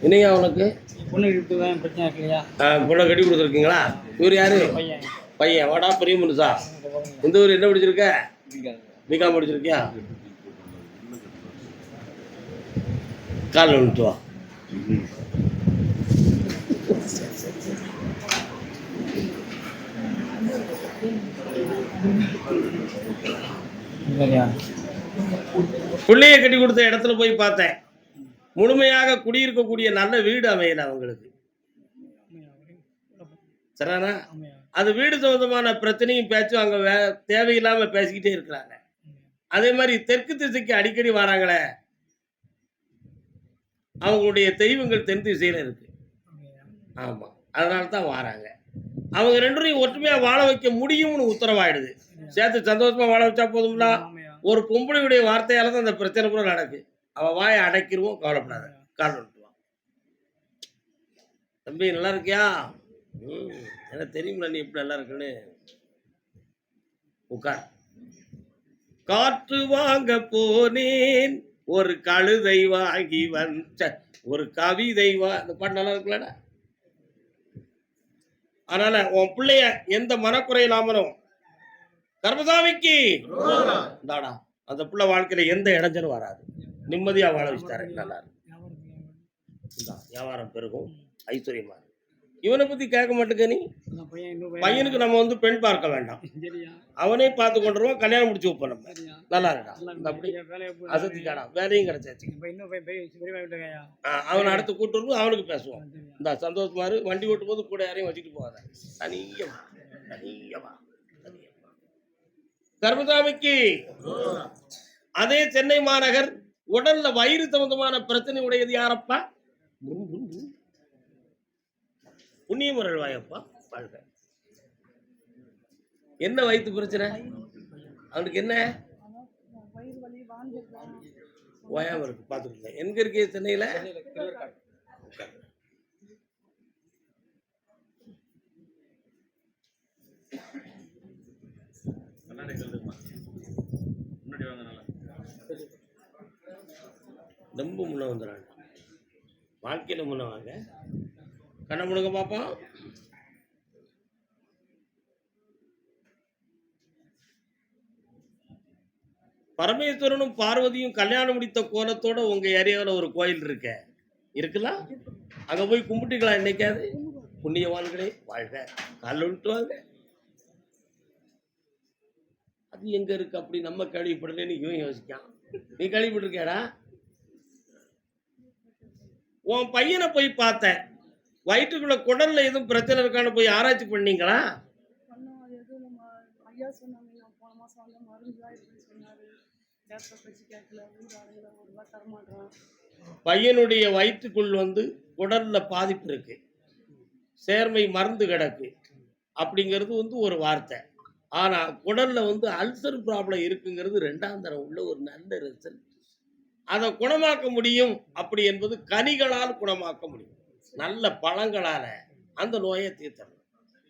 என்னையா உனக்கு பொண்ணு எடுத்துதான் பிரச்சனை இருக்கு இல்லையா? பொண்ணை கட்டி கொடுத்துருக்கீங்களா? இவர் யாரு? பையன். பையன். வாடா பெரிய மனுஷா. இந்த ஊர் என்ன படிச்சிருக்க? பிகாம் படிச்சிருக்கியா? காலில் விட்டு வா. பிள்ளைய கட்டி கொடுத்த இடத்துல போய் பார்த்தேன். முழுமையாக குடியிருக்கக்கூடிய நல்ல வீடு அமையல அவங்களுக்கு. சரிண்ணா? அது வீடு சம்பந்தமான பிரச்சனையும் பேச்சும் அங்க தேவையில்லாம பேசிக்கிட்டே இருக்கிறாங்க. அதே மாதிரி தெற்கு திசைக்கு அடிக்கடி வராங்களே, அவங்களுடைய தெய்வங்கள் தென் திசையில இருக்கு. ஆமா, அதனால தான் வராங்க. அவங்க ரெண்டும் ஒற்றுமையா வாழ வைக்க முடியும்னு உத்தரவாயிடுது. சேர்த்து சந்தோஷமா வாழ வச்சா போதும்ல. ஒரு பொம்பளையுடைய வார்த்தையால தான் அந்த பிரச்சனை கூட நடக்கு. அவ வாயை அடைக்கிருவோம், கவலைப்படாத. கால் விட்டுவான். தம்பி நல்லா இருக்கியா? எனக்கு தெரியுமில்ல நீ எப்படி நல்லா இருக்குன்னு. உட்கார். காற்று வாங்க போனேன், ஒரு கழுதை வாங்கி வந்த ஒரு கவிதை இந்த பாட்டு நல்லா இருக்குல்லடா. அதனால உன் பிள்ளைய எந்த மனக்குறை இல்லாமலும் கர்மசாமிக்கு தாடா அந்த பிள்ளை வாழ்க்கையில எந்த இடைஞ்சலும் வராது. நிம்மதியா வாழ வச்சுட்டாரு. நல்லா இருக்கு. வியாபாரம் பெருகும், ஐஸ்வர்யமா. இவனை பத்தி கேட்க மாட்டேங்க நீ. பையனுக்கு நம்ம பெண் பார்க்க வேண்டாம், அவனே பார்த்து கொண்டுருவோம். கல்யாணம் முடிச்சு வைப்போம். நம்ம நல்லா இருக்கா? அப்படி அசத்திக்காடா, வேலையும் கிடைச்சாச்சு. அவனை அடுத்து கூட்டு வரும்போது அவனுக்கு பேசுவோம். இந்த சந்தோஷமாரு வண்டி ஓட்டும் போது கூட யாரையும் வச்சுட்டு போகாத. தனியமா தனியமா கர்மசாமிக்கு. அதே சென்னை மாநகர் உடல்ல வயிறு சம்பந்தமான பிரச்சனை உடையது யாரப்பா? புண்ணியமுரல் வாயப்பா. வாழ்க. என்ன வயிற்று பிரச்சனை அவனுக்கு? என்ன ஓயாம இருக்கு? பாத்துக்கல. எங்க இருக்கே? சென்னையில. ரொம்ப முன்ன வந்துடுறாங்க வாழ்க்கையில. முன்ன வாங்க. கண்ண முடுங்க பாப்போம். பரமேஸ்வரனும் பார்வதியும் கல்யாணம் முடித்த கோலத்தோட உங்க ஏரியாவில் ஒரு கோயில் இருக்கலாம். அங்க போய் கும்பிட்டுக்கலாம். என்னைக்காது புண்ணியவான்களே வாழ்க. கால் விட்டு வாங்க. அது எங்க இருக்கு அப்படி நம்ம கேள்விப்படலன்னு இவன் யோசிக்கான். நீ கேள்விப்பட்டிருக்கேடா? உன் பையனை போய் பார்த்தேன். வயிற்றுக்குள்ள குடல்ல எதுவும் பிரச்சனை இருக்கான்னு போய் ஆராய்ச்சி பண்ணீங்களா? பையனுடைய வயிற்றுக்குள் குடல்ல பாதிப்பு இருக்கு, சேர்மை மருந்து கிடக்கு அப்படிங்கிறது ஒரு வார்த்தை. ஆனா குடல்ல அல்சர் ப்ராப்ளம் இருக்குங்கிறது ரெண்டாம் தரம் உள்ள ஒரு நல்ல ரிசல்ட். அதை குணமாக்க முடியும் அப்படி என்பது கனிகளால் குணமாக்க முடியும். நல்ல பழங்களால அந்த நோயை தீர்த்தணும்.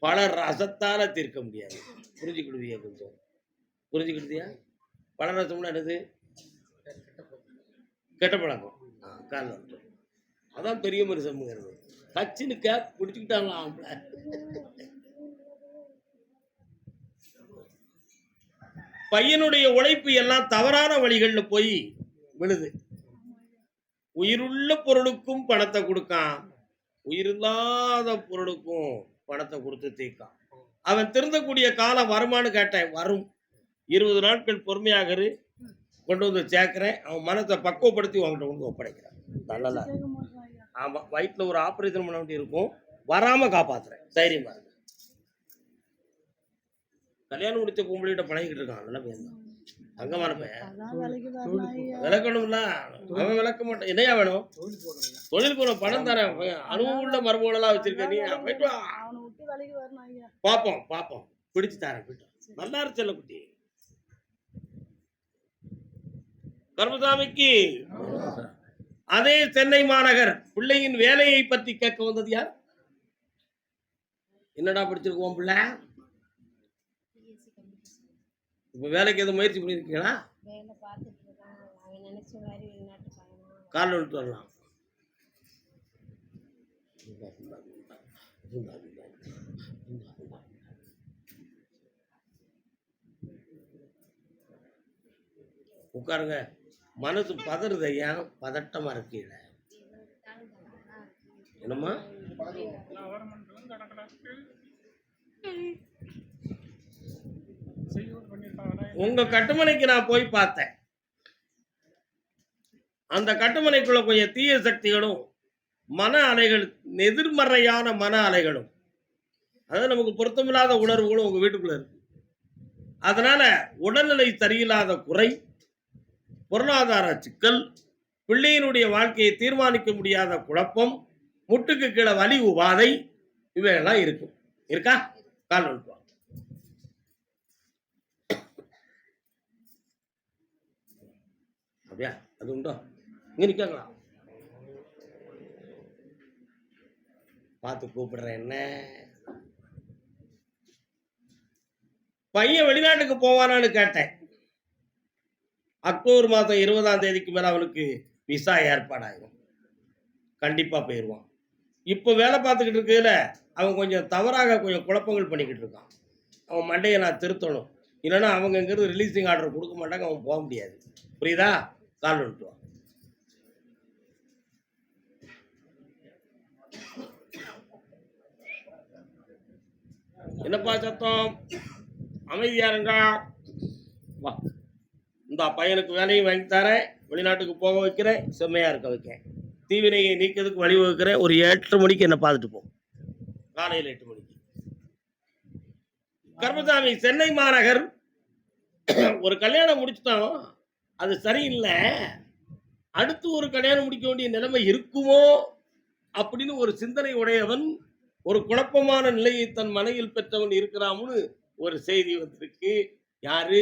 பழ ரசத்தால தீர்க்க முடியாது. புரிஞ்சுக்கிடுவியா? கொஞ்சம் புரிஞ்சுக்கிடுதியா? பழ ரசம்னா என்னது? கெட்ட பழக்கம். கால் வந்துடும். அதான் பெரிய மனுஷங்கிறது. கச்சின்னு கேப் பிடிச்சுக்கிட்டாங்களாம். பையனுடைய உழைப்பு எல்லாம் தவறான வழிகள்ல போய் விழுது. உயிருள்ள பொருளுக்கும் பணத்தை கொடுக்கான், உயிரில்லாத பொருளுக்கும் பணத்தை கொடுத்து தீர்க்கான். அவன் திருந்தக்கூடிய காலம் வருமானு கேட்டேன். வரும். 20 நாட்கள் பொறுமையாக கொண்டு சேர்க்கிறேன். அவன் மனத்தை பக்குவப்படுத்தி உங்ககிட்ட ஒப்படைக்கிறான். நல்லதா? ஆமா, வயிற்றுல ஒரு ஆபரேஷன் பண்ண வேண்டி இருக்கும். வராம காப்பாத்துறேன். தைரியமா இருக்கு. கல்யாணம் முடிச்ச பொம்பளைகிட்ட பழகிட்டு இருக்கான். நல்ல பையன் தான், தங்கமான பையன். விளக்கணும்ல, அவன் விளக்க மாட்டான். என்னையா வேணும்? தொழில் போறோம், பணம் தரேன். அனுபவம் உள்ள மருமகளெல்லாம் வச்சிருக்க நீ. போயிட்டு வா, பாப்போம் பிடிச்சு தரேன். போயிட்டு நல்லா இருக்கு செல்ல குட்டி. கர்மசாமிக்கு. அதே சென்னை மாநகர் பிள்ளையின் வேலையை பற்றி கேட்க வந்தது யார்? என்னடா படிச்சிருக்கோம் பிள்ளை? இப்ப வேலைக்கு எதுவும் முயற்சி பண்ணிருக்கீங்களா? கால் விட்டு வரலாம். உட்காருங்க. மனசு பதறுது ஐயா, பதட்டமா இருக்கீங்க. என்னம்மா? உங்க கட்டுமனைக்கு நான் போய் பார்த்தேன். அந்த கட்டுமனைக்குள்ள கொஞ்சம் தீய சக்திகளும், மன அலைகள், எதிர்மறையான மன அலைகளும், அதாவது நமக்கு பொருத்தமில்லாத உணர்வுகளும் உங்க வீட்டுக்குள்ள இருக்கு. அதனால உடல்நிலை சரியில்லாத குறை, பொருளாதார சிக்கல், பிள்ளையினுடைய வாழ்க்கையை தீர்மானிக்க முடியாத குழப்பம், முட்டுக்கு கீழே வலி உபாதை, இவையெல்லாம் இருக்கும். இருக்கா? கால் நோட்டுவா. அப்படியா? அது உண்டோ? இங்க நிக்காங்களா? பார்த்து கூப்பிடுறேன். என்ன பையன் வெளிநாட்டுக்கு போவானான்னு கேட்டேன். அக்டோபர் மாதம் 20ஆம் தேதிக்கு மேல அவனுக்கு விசா ஏற்பாடாயிரும். கண்டிப்பா போயிருவான். இப்போ வேலை பார்த்துக்கிட்டு இருக்குதுல, அவன் கொஞ்சம் தவறாக கொஞ்சம் குழப்பங்கள் பண்ணிக்கிட்டு இருக்கான். அவன் மண்டையை நான் திருத்தணும். இல்லைன்னா அவங்க இங்கிருந்து ரிலீசிங் ஆர்டர் கொடுக்க மாட்டாங்க, அவன் போக முடியாது. புரியுதா? கால் விட்டுவான். என்னப்பா சத்தம்? அமைதியா இருங்க. வா, இந்த பையனுக்கு வேலையும் வாங்கி தரேன், வெளிநாட்டுக்கு போக வைக்கிறேன், செம்மையா இருக்க வைக்கிறேன், தீவினையை நீக்கிறதுக்கு வழிவகுக்கிறேன். ஒரு 8 மணிக்கு என்ன பார்த்துட்டு போ, காலையில் 8 மணிக்கு. கர்மசாமி, சென்னை மாநகர் ஒரு கல்யாணம் முடிச்சுட்டோம், அது சரியில்லை, அடுத்து ஒரு கல்யாணம் முடிக்க வேண்டிய நிலைமை இருக்குமோ அப்படின்னு ஒரு சிந்தனை உடையவன், ஒரு குழப்பமான நிலையை தன் மனையில் பெற்றவன் இருக்கிறான்னு ஒரு செய்தி வந்திருக்கு. யாரு?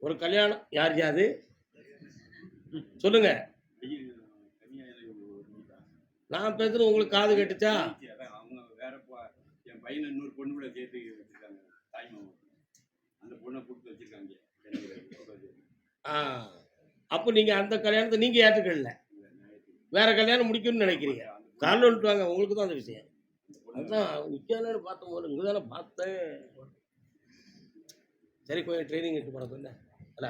ஒரு கல்யாணம். யார் யாது சொல்லுங்க. நான் பேசுறது உங்களுக்கு காது கேட்டுச்சா? அப்ப நீங்க அந்த கல்யாணத்தை நீங்க ஏற்றுக்கல, வேற கல்யாணம் முடிக்கணும்னு நினைக்கிறீங்க. கால் வந்துட்டுவாங்க, உங்களுக்கு தான் அந்த விஷயம். அதுதான் நிக்கலன்னு பார்த்த போது இங்க தானே பார்த்தேன். சரி, கொஞ்சம் ட்ரைனிங் எடுத்து போன சொன்ன அல்ல.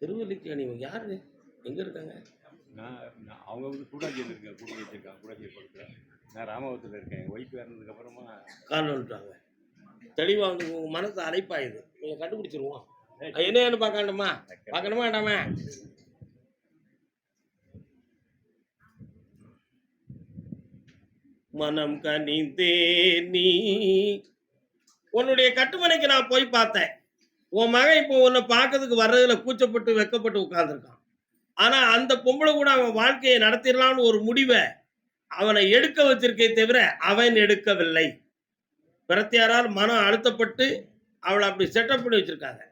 திருவல்லிக்கேணி யாரு? எங்க இருக்காங்க? அவங்க வந்து கூடாஞ்சேரியில் இருக்காங்க, கூடி வச்சிருக்காங்க, கூடாஞ்சேரி பக்கத்தில். நான் ராமபுரத்தில் இருக்கேன். எங்கள் ஒய்ஃப் இறந்ததுக்கு அப்புறமா கால் வந்துட்டாங்க. தெளிவா வந்து உங்க மனசு அழைப்பாயுது, நீங்க கண்டுபிடிச்சிருவோம். என்னன்னு பார்க்கணுமா? பார்க்கணுமா வேண்டாமா? மனம் கனிந்தே நீ உன்னுடைய கட்டுமனைக்கு நான் போய் பார்த்தேன். உன் மகன் இப்போ உன்னை பார்க்கறதுக்கு வர்றதுல கூச்சப்பட்டு வெக்கப்பட்டு உட்கார்ந்துருக்கான். ஆனா அந்த பொம்பளை கூட அவன் வாழ்க்கையை நடத்திடலாம்னு ஒரு முடிவை அவனை எடுக்க வச்சிருக்கே தவிர அவன் எடுக்கவில்லை. பிரத்தியாரால் மனம் அழுத்தப்பட்டு அவளை அப்படி செட்டப் பண்ணி வச்சிருக்காங்க.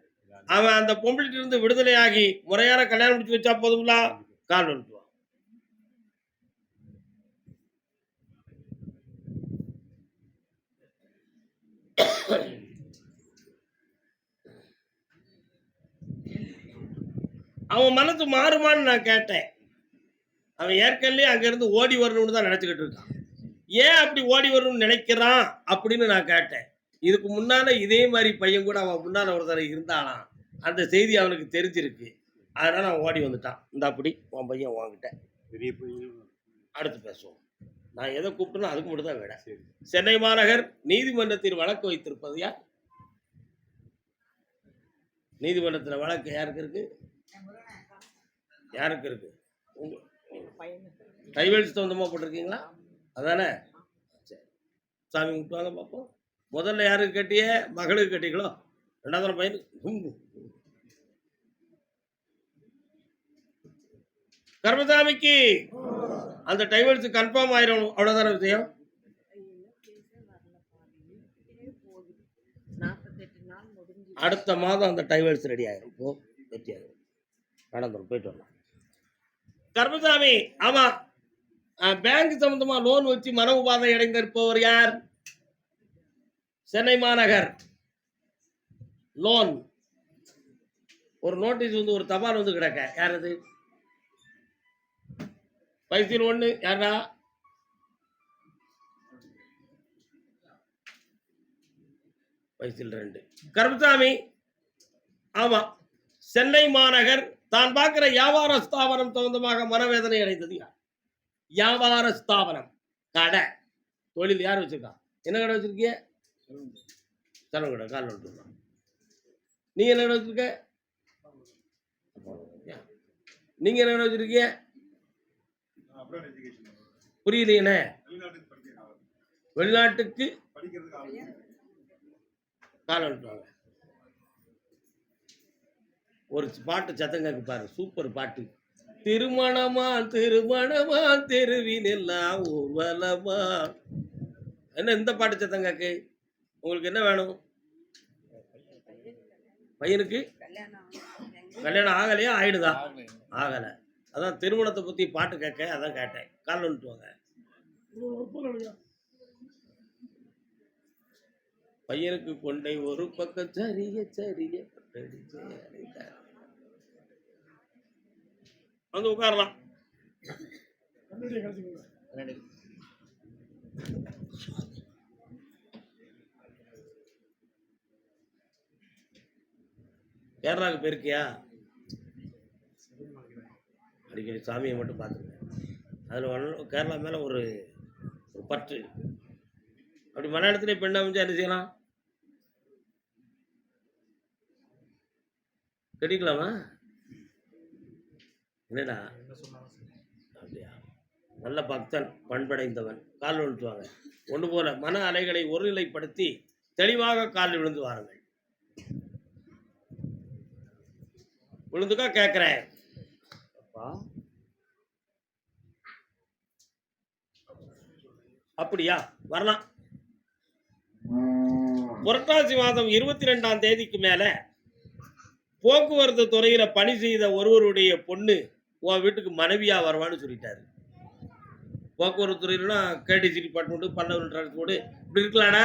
அவன் அந்த பொம்பளைட்டு இருந்து விடுதலையாகி முறையான கல்யாணம் முடிச்சு வச்சா போதுங்களா? கால் வந்துடுவான். அவன் மனசு மாறுமான்னு நான் கேட்டேன். அவன் ஏற்கனவே அங்கிருந்து ஓடி வரணும்னு தான் நினைச்சுக்கிட்டு இருக்கான். ஏன் அப்படி ஓடி வரணும்னு நினைக்கிறான் அப்படின்னு நான் கேட்டேன். இதுக்கு முன்னால இதே மாதிரி பையன் கூட அவன் முன்னால ஒருத்தர் இருந்தாலாம், அந்த செய்தி அவனுக்கு தெரிஞ்சிருக்கு. அதனால அவன் ஓடி வந்துட்டான். இந்த அப்படி உன் பையன் வாங்கிட்ட பெரிய பையன். அடுத்து பேசுவோம். நான் எதை கூப்பிட்டேனோ அதுக்கு மட்டும் தான் விட. சென்னை மாநகர் நீதிமன்றத்தில் வழக்கு வைத்திருப்பது யார்? நீதிமன்றத்தில் வழக்கு யாருக்கு இருக்கு? யாருக்கு இருக்கு? டைவல்ஸ் சொந்தமா போட்டிருக்கீங்களா? அதானே? சரி, சாமி விட்டுவாங்க பார்ப்போம். முதல்ல யாருக்கு கட்டிய? மகளுக்கு கட்டிங்களோ? ரெண்டாவது பையனுக்கு? கர்மசாமிக்கு அந்த டைவல்ஸ் கன்ஃபார்ம் ஆயிரும், அவ்வளவுதான விஷயம். அடுத்த மாதம் அந்த டைவல்ஸ் ரெடி ஆயிரும். இப்போ வெற்றி ஆயிரும், நடந்துடும், போயிட்டு வரலாம். கர்மசாமி, ஆமா, பேங்க் சம்பந்தமா லோன் வச்சு மன உபாதை அடைந்திருப்பவர் யார்? சென்னை மாநகர் லோன் ஒரு நோட்டீஸ் வந்து ஒரு தபால் வந்து கிடக்க, யார் அது? பைசில் 1 யாரா? பைசில் 2 கருப்புசாமி. ஆமா, சென்னை மாநகர் தான் பார்க்கிற வியாபார ஸ்தாபனம் சம்பந்தமாக மனவேதனை அடைந்தது யார்? வியாபார ஸ்தாபனம், கடை, தொழில் யார் வச்சிருக்கா? என்ன கடை வச்சிருக்கிய? சலவை கடை. கால் வந்துருக்கா. நீ என்ன கடை வச்சிருக்க? நீங்க என்ன கடை வச்சிருக்கீங்க? புரியலையே. வெளிநாட்டுக்கு கால் வந்துட்டாங்க. ஒரு பாட்டு சத்தம் கேட்க பாரு, சூப்பர் பாட்டு. திருமணமா திருமணமா தெருவில் எல்லாம் ஊர்வலமா. என்ன இந்த பாட்டு சத்தம் கேக்கு? உங்களுக்கு என்ன வேணும்? பையனுக்கு கல்யாணம் ஆகலையா? ஆயிடுதா? ஆகல. அதான் திருமணத்தை பத்தி பாட்டு கேட்க, அதான் கேட்டேன். கால் வந்துட்டு வாங்க. பையனுக்கு கொண்டை ஒரு பக்கம் சரிய சரிய வந்து உட்காரலாம். கேரளாவுக்கு போயிருக்கியா? அடிக்கடி சாமியை மட்டும் பார்த்துருக்கேன். அதில் கேரளா மேலே ஒரு பற்று. அப்படி மலையாளத்திலே பெண் அமைஞ்சா என்ன செய்யலாம்? கட்டிக்கலாமா? என்னடா அப்படியா? நல்ல பக்தன், பண்படைந்தவன். கால் விழுந்துவாங்க. ஒன்று போல மன அலைகளை ஒருநிலைப்படுத்தி தெளிவாக கால் விழுந்து வாருங்கள். விழுந்துக்கா கேட்கிறேன். அப்படியா? வரலாம். புரட்டாசி மாதம் 22ஆம் தேதிக்கு மேல போக்குவரத்து துறையில பணி செய்த ஒருவருடைய பொண்ணு உன் வீட்டுக்கு மனைவியா வருவான்னு சொல்லிட்டாரு. போக்குவரத்து துறையிலனா கேடிசி டிபார்ட்மெண்ட், பல்லவர் டிரான்ஸ்போர்ட் இப்படி இருக்கலாடா.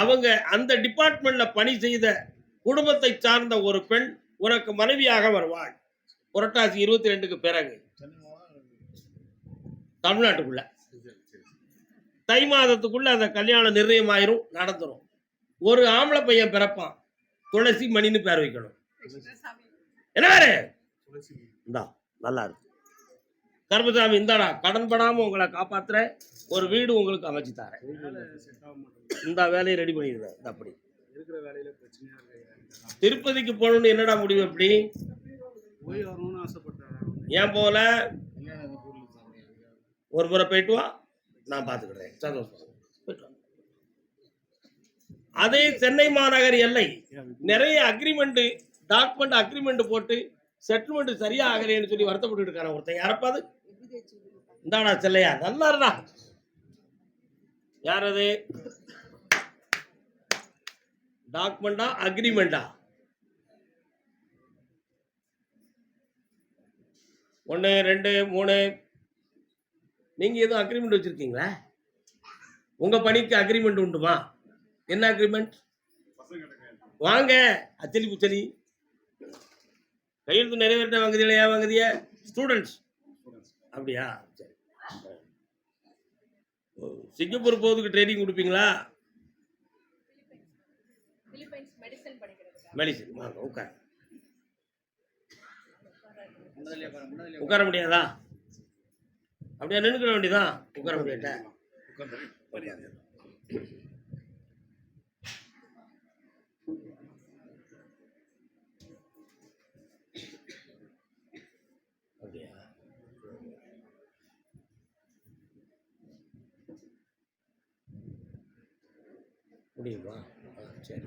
அவங்க அந்த டிபார்ட்மெண்ட்ல பணி செய்த குடும்பத்தை சார்ந்த ஒரு பெண் உனக்கு மனைவியாக வருவாள். புரட்டாசி 22க்கு பிறகு தமிழ்நாட்டுக்குள்ள தை மாதத்துக்குள்ள அந்த கல்யாணம் நிர்ணயமாயிரும், நடந்துரும். ஒரு ஆம்பளை பையன் பிறப்பான், துளசி மணின்னு பேர் வைக்கணும். என்ன பேரு? இந்தா நல்லா இருக்கு. கருப்பசாமி இந்தாடா, கடன் படாம உங்களை காப்பாத்துற ஒரு வீடு உங்களுக்கு அமைச்சு தரேன். இந்த வேலையை ரெடி பண்ணிடுவேன். அப்படி திருப்பதிக்கு போகணும்னு என்னடா முடிவு? எப்படி ஏன் போல? ஒரு முறை போயிட்டு வா, நான் பார்த்துக்கிறேன். சந்தோஷம். அதே சென்னை மாநகர் எல்லை நிறைய அக்ரிமெண்ட், டாக்குமெண்ட் அக்ரிமெண்ட் போட்டு செட்டில்மெண்ட் சரியா ஆகலைன்னு சொல்லி வருத்தப்பட்டு இருக்கான ஒருத்தன். யாரப்பாது? இந்தாடா செல்லையா, நல்லா இருடா. யார் அது? டாக்குமெண்டா அக்ரிமெண்டா? 1 2 3. நீங்க எதுவும் அக்ரிமெண்ட் வச்சிருக்கீங்களா? உங்க பணிக்கு அக்ரிமெண்ட் உண்டுமா? என்ன அக்ரிமெண்ட்? வாங்க அச்சலி புச்சலி கையெழுத்து நிறைவேற்ற வாங்குதியா? வாங்குதிய ஸ்டூடெண்ட்ஸ் அப்படியா? சரி. சிங்கப்பூர் போகிறதுக்கு ட்ரைனிங் கொடுப்பீங்களா? மெடிசன் வாங்க, உட்கார. உட்கார முடியாதா? அப்படியா? நின்றுக்க வேண்டியதான். உட்கார முடியாட்ட அப்படியா? முடியுமா? சரி,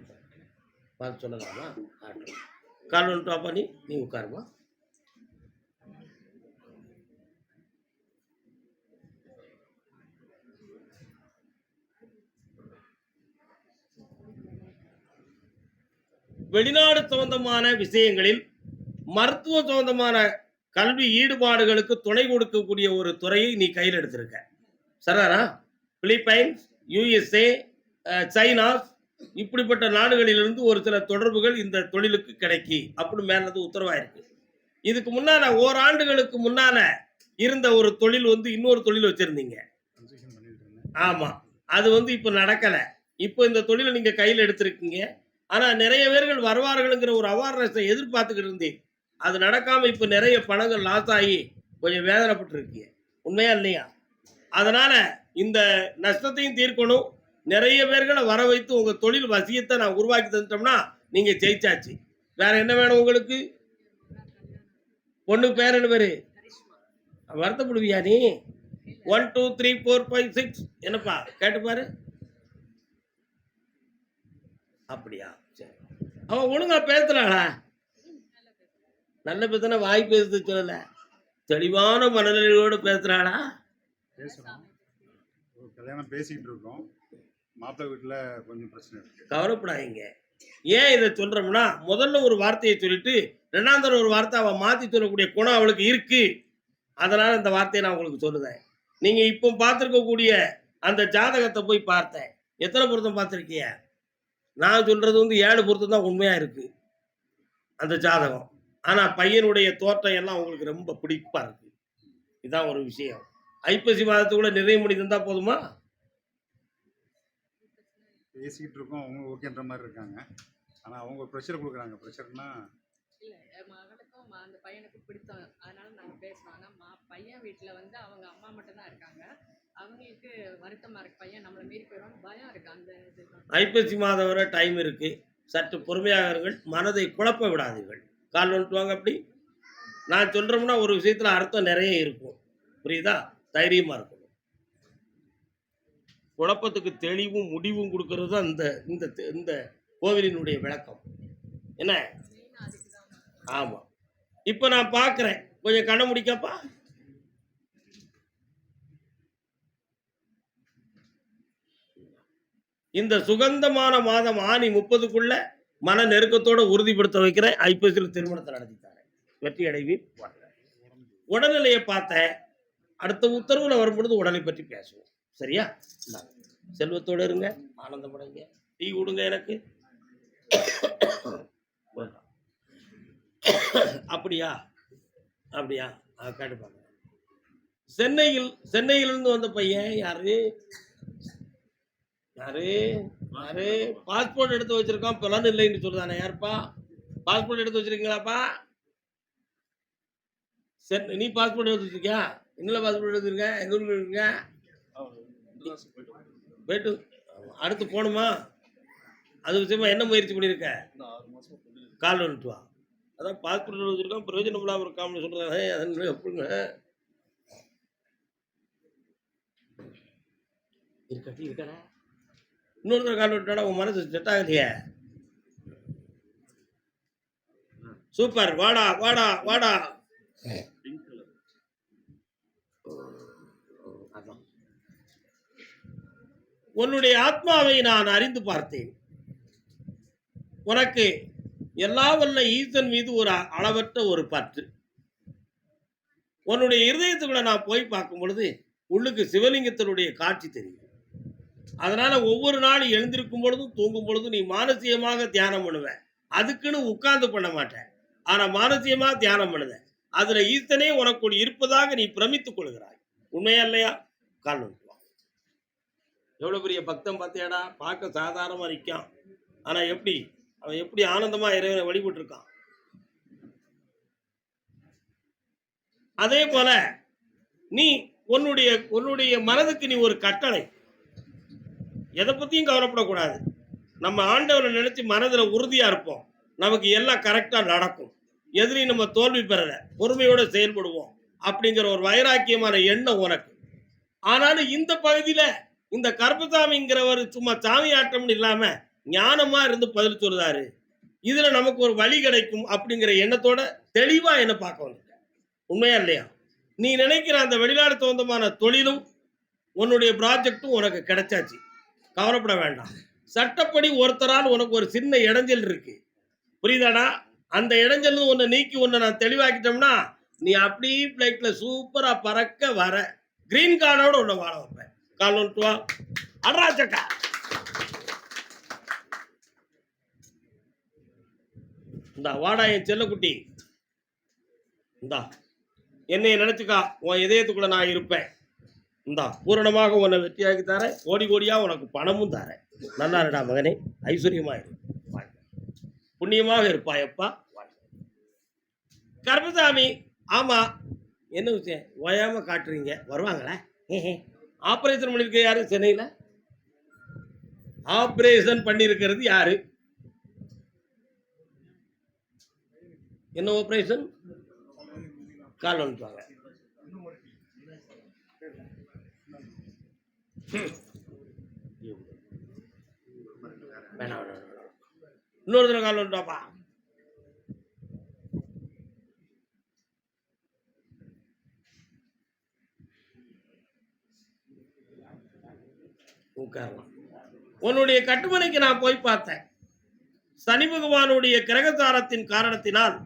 பார்த்து சொல்லலாமா? கால் ஒன்று பண்ணி நீ உட்காருமா. வெளிநாடு சம்பந்தமான விஷயங்களில், மருத்துவ சம்பந்தமான கல்வி ஈடுபாடுகளுக்கு துணை கொடுக்கக்கூடிய ஒரு துறையை நீ கையில் எடுத்திருக்க. சரிதானா? பிலிப்பைன்ஸ், யுஎஸ்ஏ, சைனா இப்படிப்பட்ட நாடுகளிலிருந்து ஒரு சில தொடர்புகள் இந்த தொழிலுக்கு கிடைக்கி அப்படின்னு மேலது உத்தரவாயிருக்கு. இதுக்கு முன்னால ஓராண்டுகளுக்கு முன்னால இருந்த ஒரு தொழில் வந்து இன்னொரு தொழில் வச்சிருந்தீங்க. கன்ஸ்ட்ரக்ஷன் பண்ணிட்டு இருந்தேன். ஆமா. அது வந்து இப்ப நடக்கல. இப்ப இந்த தொழில நீங்க கையில எடுத்திருக்கீங்க. ஆனா நெறைய பேர்கள் வருவார்கள்ங்கிற ஒரு அவேர்னஸ எதிர்பார்த்துக்கிட்டு இருந்தீங்க. அது நடக்காம இப்ப நெறைய பணங்கள் லாஸ் ஆகி கொஞ்சம் வேதனைப்பட்டுருக்கீங்க. உண்மையா இல்லையா? அதனால இந்த நஷ்டத்தையும் தீர்க்கணும். நெறைய பேர்கள வர வைத்து உங்க தொழில் வசியத்த நான் உருவாக்கி தந்துட்டோம்னா, நீங்க ஜெயிச்சாச்சு. வேற என்ன வேணும் உங்களுக்கு? பொண்ணுக்கு பேர் என்ன பேரு? வருத்தப்படுவியா நீ? 1, 2, 3, 4, 5, 6 என்னப்பா? கேட்டு பாரு. அப்படியா? சரி. அவ ஒழுங்கா பேசுறாளா? நல்ல பேசுனா வாய் பேசுது சொல்லல. தெளிவான மனநிலையோட பேசுறாளா? பேசுறோம். ஒரு கல்யாணம் பேசிக்கிட்டு இருக்கோம். மாப்பிள்ளை வீட்டுல கொஞ்சம் பிரச்சனை இருக்கு. கவலைப்படாதீங்க. ஏன் இத சொல்றோம்னா, முதல்ல ஒரு வார்த்தைய சொல்லிட்டு, 2வது தடவ ஒரு வார்த்தை அவ மாத்தி சொல்லக்கூடிய குணம் அவளுக்கு இருக்கு. அதனால இந்த வார்த்தைய நான் உங்களுக்கு சொல்லுதேன். நீங்க இப்போ பார்த்திருக்கக்கூடிய அந்த ஜாதகத்த போய் பார்த்தேன். எத்தன பொருத்தம் பார்த்திருக்கீங்க? நான் சொல்றது வந்து 7 பொருத்தம் தான் உண்மையா இருக்கு. அந்த ஜாதகம். ஆனா பையனுடைய தோற்றம் எல்லாம் உங்களுக்கு ரொம்ப பிடிப்பா இருக்கு. இதான் ஒரு விஷயம். ஐப்பசி மாதத்துக்குள்ள நிறைவு பண்ணி தந்தா போதுமா? பேசிக்கிட்டு இருக்கோம். அவங்க ஓகேன்ற மாதிரி இருக்காங்க. ஆனா அவங்க ப்ரெஷர் கொடுக்குறாங்க. ப்ரெஷர்னா இல்ல மகனுக்கும் அந்த பையனுக்கும் பிடித்தம். அதனால நாங்க பேசுனோம். ஆனா பையன் வீட்ல வந்து அவங்க அம்மா மட்டும் தான் இருக்காங்க. அவங்களுக்கு வருத்தமா இருக்கு. பையன் நம்மள மீறி போயிருவான்னு பயம் இருக்கு. அந்த இதுதான். ஐப்பசி மாதம் வரை டைம் இருக்கு. சற்று பொறுமையாக இருங்கள். மனதை குழப்ப விடாதீர்கள். கால் வந்துட்டு வாங்க அப்படி. நான் சொல்றோம்னா ஒரு விஷயத்துல அர்த்தம் நிறைய இருக்கும். புரியுதா? தைரியமா இருக்கணும். குழப்பத்துக்கு தெளிவும் முடிவும் கொடுக்கிறது தான் இந்த இந்த இந்த கோவிலினுடைய விளக்கம். என்ன? மெயினா அதுக்கு தான். ஆமா. இப்ப நான் பார்க்கிறேன். கொஞ்சம் கண்ண முடிக்கப்பா. இந்த சுகந்தமான மாதம் ஆனி 30க்குள்ள மன நெருக்கத்தோட உறுதிப்படுத்த வைக்கிறேன். ஐப்பசியில திருமணத்தை நடத்தி தரேன். வெற்றி அடைவீர். உடல்நிலையை பார்த்தேன். அடுத்த உத்தரவுல வரும்பொழுது உடலை பற்றி பேசுவோம். சரியா? இந்தாங்க. செல்வத்தோட இருங்க. ஆனந்தமடைங்க. டீ கொடுங்க எனக்கு. அப்படியா? அப்படியா? கேட்டு பாருங்க. சென்னையிலிருந்து வந்த பையன் யாரு? யாரு? யாரு? பாஸ்போர்ட் எடுத்து வச்சிருக்கான். பலன் இல்லைன்னு சொல்றானே யாருப்பா? பாஸ்போர்ட் எடுத்து வச்சிருக்கீங்களாப்பா? நீ பாஸ்போர்ட் எடுத்து வச்சிருக்கியா? என்னல பாஸ்போர்ட் எடுத்துருக்க? எங்க ஊர்ல இருக்கீங்க? போயிட்டு அடுத்து போகணுமா? அது விஷயமா என்ன முயற்சி பண்ணியிருக்க? கால் வந்துட்டு வா. அதான் பாஸ்போர்ட் வச்சிருக்கான், பிரயோஜனம் இல்லாமல் இருக்காம்னு சொல்றாங்க. அது எப்படிங்க இருக்கட்டி இருக்கடா. இன்னொருத்தர் கால் விட்டாடா, உன் மனசு செட் ஆகலையே. சூப்பர். வாடா வாடா வாடா. அதான். உன்னுடைய ஆத்மாவை நான் அறிந்து பார்த்தேன். உனக்கு எல்லா வல்ல ஈசன் மீது ஒரு அளவற்ற ஒரு பற்று. உன்னுடைய இருதயத்துக்குள்ள நான் போய் பார்க்கும் பொழுது உள்ளுக்கு சிவலிங்கத்தினுடைய காட்சி தெரியும். அதனால ஒவ்வொரு நாளும் எழுந்திருக்கும் பொழுதும் தூங்கும் பொழுதும் நீ மானசீகமாக தியானம் பண்ணுவ. அதுக்குன்னு உட்கார்ந்து பண்ண மாட்டேன். ஆனா மானசீகமா தியானம் பண்ணுவ. அதுல ஈசனே உனக்குள் இருப்பதாக நீ பிரமித்துக் கொள்கிறாய். உண்மையா இல்லையா? கால் எவ்வளவு பெரிய பக்தன் பார்த்தியாடா? பார்க்க சாதாரணமா நிற்கான். ஆனா எப்படி அவன் எப்படி ஆனந்தமா இறைவனை வழிபட்டு இருக்கான். அதே போல நீ உன்னுடைய மனதுக்கு நீ ஒரு கட்டளை. எதை பத்தியும் கவலைப்படக்கூடாது. நம்ம ஆண்டவரை நினைச்சு மனதுல உறுதியா இருப்போம். நமக்கு எல்லாம் கரெக்டா நடக்கும். எதிரையும் நம்ம தோல்வி பெறல, பொறுமையோட செயல்படுவோம் அப்படிங்கிற ஒரு வைராக்கியமான எண்ணம் உனக்கு. ஆனாலும் இந்த பகுதியில இந்த கருப்பசாமிங்கிறவர் சும்மா சாமி ஆட்டம்னு இல்லாம ஞானமா இருந்து பதில் சொல்றாரு. இதுல நமக்கு ஒரு வழி கிடைக்கும் அப்படிங்கிற எண்ணத்தோட தெளிவா என்ன பார்க்க வந்துட்ட. உண்மையா இல்லையா? நீ நினைக்கிற அந்த வெளிநாடு சொந்தமான தொழிலும் உன்னுடைய ப்ராஜெக்டும் உனக்கு கிடைச்சாச்சு. கவலைப்பட வேண்டாம். சட்டப்படி ஒருத்தரால் உனக்கு ஒரு சின்ன இடைஞ்சல் இருக்கு. புரியுதாடா? அந்த இடைஞ்சல் உன்னை நீக்கி உன்னை நான் தெளிவாக்கிட்டோம்னா நீ அப்படியே பிளைட்ல சூப்பரா பறக்க வர கிரீன் கார்டோட உன்னை வாழ வைப்பேன். கால் ஒன்று வா அட்ரா சக்கா. இந்தா வாடா என் செல்லக்குட்டி, இந்தா என்னைய நினைச்சுக்கா, உன் இதயத்துக்குள்ள நான் இருப்பேன். இந்தா பூரணமாக உன்னை வெற்றியாக்கி தரேன், கோடி கோடியா உனக்கு பணமும் தரேன். நல்லா இருடா மகனே, ஐஸ்வர்யமா இரு, புண்ணியமாக இருப்பாயப்பா. கருப்பசாமி, ஆமா என்ன விஷயம் ஓயாம காட்டுறீங்க, வருவாங்களா? ஆபரேஷன் பண்ணிருக்க யாரு சென்னையில? ஆபரேஷன் பண்ணிருக்கிறது யாரு? என்ன ஆபரேஷன்? கால் வந்துட்டாங்க. இன்னொரு தடவை கால் வந்துட்டாப்பா. உட்காரலாம். உன்னுடைய கட்டுமனைக்கு நான் போய் பார்த்தேன். சனி பகவானுடைய கிரகசாரத்தின் காரணத்தினால்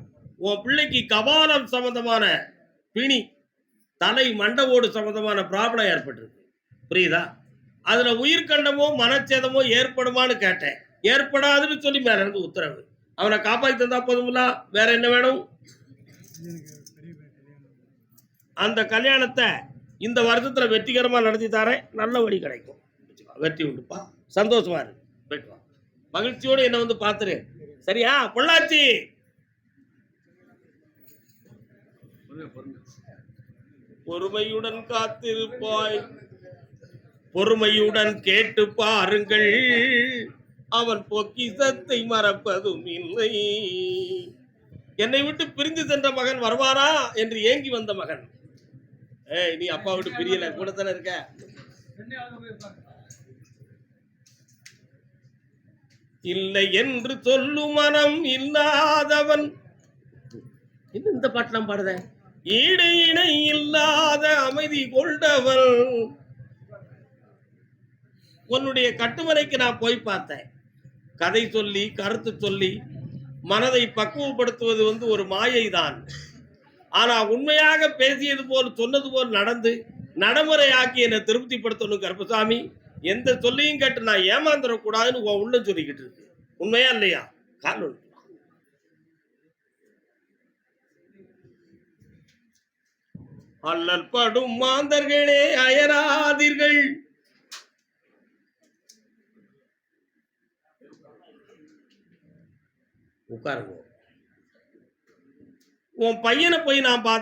உன் பிள்ளைக்கு கபாலம் சம்பந்தமான பிணி, தலை மண்டவோடு சம்பந்தமான ப்ராப்ளம் ஏற்பட்டிருக்கு. புரியுதா? அதுல உயிர்கண்டமோ மனச்சேதமோ ஏற்படுமான்னு கேட்டேன். ஏற்படாதுன்னு சொல்லி மேல இருந்து உத்தரவு. அவனை காப்பாற்றி தந்தா போதும்ல, வேற என்ன வேணும்? அந்த கல்யாணத்தை இந்த வருஷத்துல வெற்றிகரமா நடத்தி தரேன். நல்ல வழி கிடைக்கும். வெற்றி உண்டுப்பா. சந்தோஷமா இருக்கு. போயிட்டு வா. மகிழ்ச்சியோடு என்ன வந்து பாத்துரு. சரியா? பொள்ளாச்சி பொறுமையுடன் காத்திருப்பாய், பொறுமையுடன் கேட்டு பாருங்கள், அவன் பொக்கிசத்தை மறப்பதும் இல்லை. என்னை விட்டு பிரிந்து சென்ற மகன் வருவாரா என்று ஏங்கி வந்த மகன். நீ அப்பா விட்டு பிரியல, கூட தானே இருக்க. இல்லை என்று சொல்லும் மனம் இல்லாதவன், இந்த பாட்டெல்லாம் பாடுத, ஈடு இணை இல்லாத அமைதி கொண்டவன். உன்னுடைய கட்டுமனைக்கு நான் போய் பார்த்தேன். கதை சொல்லி கருத்து சொல்லி மனதை பக்குவப்படுத்துவது ஒரு மாயை தான். ஆனா உண்மையாக பேசியது போல் சொன்னது போல் நடந்து நடைமுறையாக்கி என்னை திருப்திப்படுத்தணும் கருப்பசாமி. எந்த சொல்லியும் கேட்டு நான் ஏமாந்துடக்கூடாதுன்னு உன் உள்ள சொல்லிக்கிட்டு இருக்கு. உண்மையா இல்லையா? கால் அல்லல் படும் மாந்தர்களே அயராதீர்கள். உட்காருங்க. உன் பையனை போய் நான் பார்த்தேன்.